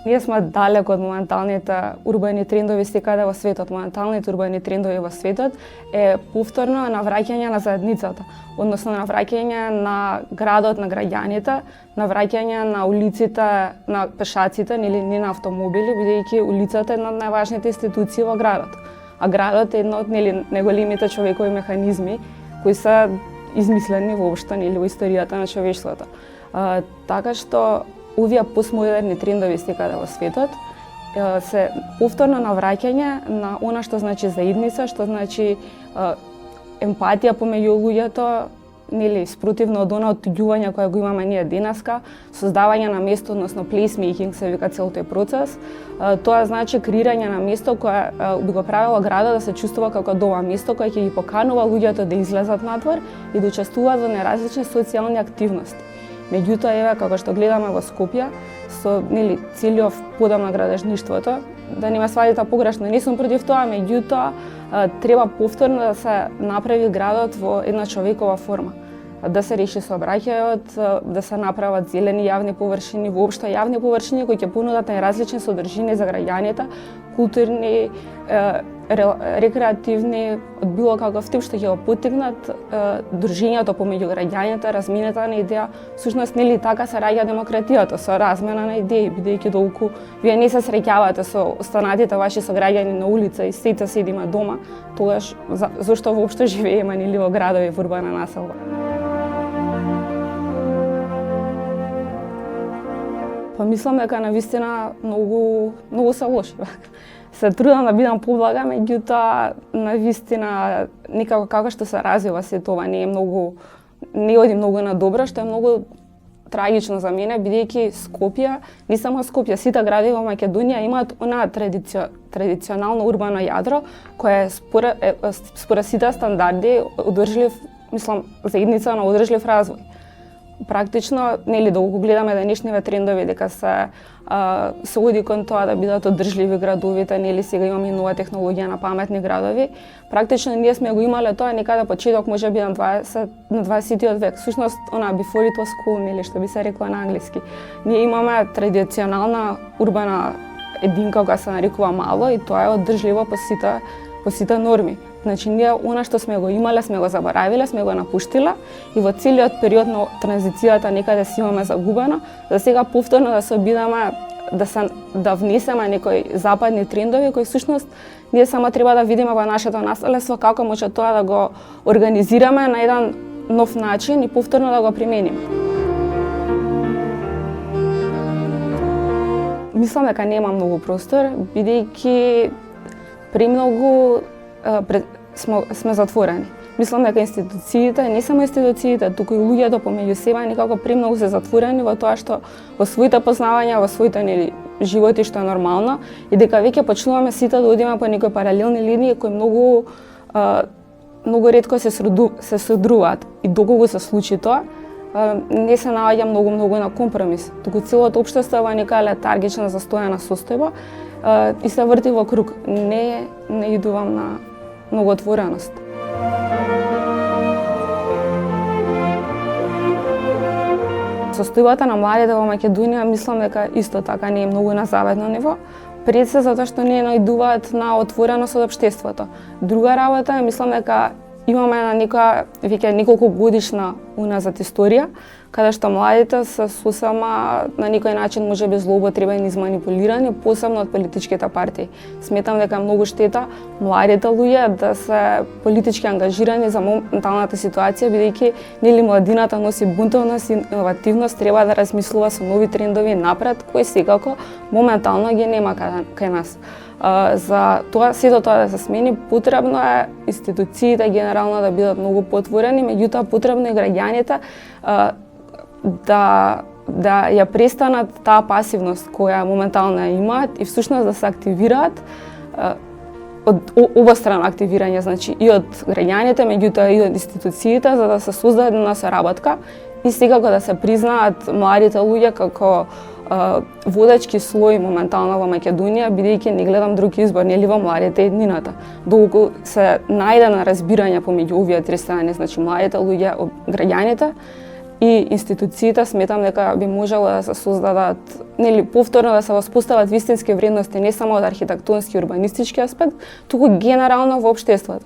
Ние сме далеко од моменталните урбани трендови секаде во светот. Моменталните урбани трендови во светот е повторно навраќање на заедницата, односно навраќање на градот, на граѓаните, навраќање на улиците, на пешаците, нели не на автомобили, бидејќи улицата е една од најважните институции во градот. А градот е една од најголемите човекови механизми кои се измислени воопшто нели во историјата на човештвото. Така што овие постмодерни трендови секаде во светот се повторно навраќање на она што значи заедница, што значи емпатија помеѓу луѓето, нели спротивно од она оттуѓување кое го имаме ние денеска, создавање на место, односно placemaking се вика цел тој процес. Тоа значи креирање на место кое би го правило градот да се чувствува како дома, место кое ќе ги поканува луѓето да излезат надвор и да учествуваат во неразлични социјални активности. Меѓутоа, еве, како што гледаме во Скопје, со нели целиот подам на градежништвото, да не ме свадите погрешно, не сум против тоа, меѓутоа треба повторно да се направи градот во една човекова форма. Да се реши сообраќајот, да се направат зелени јавни површини, воопшто јавни површини кои ќе понудат најразлични содржини за граѓаните, културни, рекреативни, од било каков тип што ќе го поттикнат дружењето помеѓу граѓаните, размената на идеја. Всушност нели така се раѓа демократијата, со размена на идеи, бидејќи долку вие не се среќавате со останатите ваши сограѓани на улица и сите седиме дома, тогаш зошто воопшто живееме нели во градови, во урбана населба. Па мислам дека навистина многу се лоши. Се трудам да бидам поблага, меѓутоа навистина некако како што се развива сето ова не оди многу на добро, што е многу трагично за мене, бидејќи Скопје, не само Скопје, сите градови во Македонија имаат она традиционално урбано јадро кое според сите стандарди одржлив, мислам, заедница на одржлив развој. Практично, нели долго гледаме денешниве трендови дека се оди кон тоа да бидат одржливи градовите, нели сега имаме нова технологија на паметни градови. Практично ние сме го имале тоа некаде почеток можеби на 20-тиот век. Всушност, before it was cool, нели што би се рекло на англиски. Ние имаме традиционална урбана единка која се нарекува мало и тоа е одржливо по сите норми. Значи, ние она што сме го имале, сме го заборавиле, сме го напуштиле и во целиот период на транзицијата некаде си имаме загубено, за сега повторно да се обидаме да внесеме некои западни трендови кои всушност ние само треба да видиме во нашето наследство како може тоа да го организираме на еден нов начин и повторно да го примениме. Мислам дека нема многу простор, бидејќи премногу сме затворени. Мислам дека институциите, не само институциите, туку и луѓето помеѓу себе некако премногу се затворени во тоа што во своите познавања, во своите животи што е нормално и дека веќе почнуваме сите да одиме по некои паралелни линии кои многу ретко се содруваат. И доколку се случи тоа, не се наоѓа многу на компромис. Туку целото општество е во нека летаргична застојана состојба и се врти во круг. Не идувам на многу отвореност. Состојбата на младите во Македонија мислам дека исто така не е многу на западно ниво, пред се затоа што не наидуваат на отвореност од општеството. Друга работа е, мислам дека имаме на веќе неколку годишна уназад историја, каде што младите се сосема на некој начин можеби злоупотребени, изманипулирани, посебно од политичките партии. Сметам дека многу штета младите луѓе да се политички ангажирани за моменталната ситуација, бидејќи нели младината носи бунтовност и иновативност, треба да размислува со нови трендови напред, кои секако моментално ги нема кај нас. За тоа, сето тоа да се смени, потребно е институциите генерално да бидат многу потворени, меѓутоа потребно и граѓаните да ја престанат таа пасивност која моментално ја имаат и всушност да се активираат од обострано активирање, значи и од граѓаните, меѓутоа и од институциите, за да се создаде една соработка и секако да се признаат младите луѓе како водачки слој моментално во Македонија, бидејќи не гледам друг избор, нели во младите еднината. Долку се најде на разбирање помеѓу овие три страни, значи младите луѓе, граѓаните и институциите сметам дека би можело да се создадат, нели повторно да се воспостават вистински вредности не само од архитектонски и урбанистички аспект, туку генерално во општеството.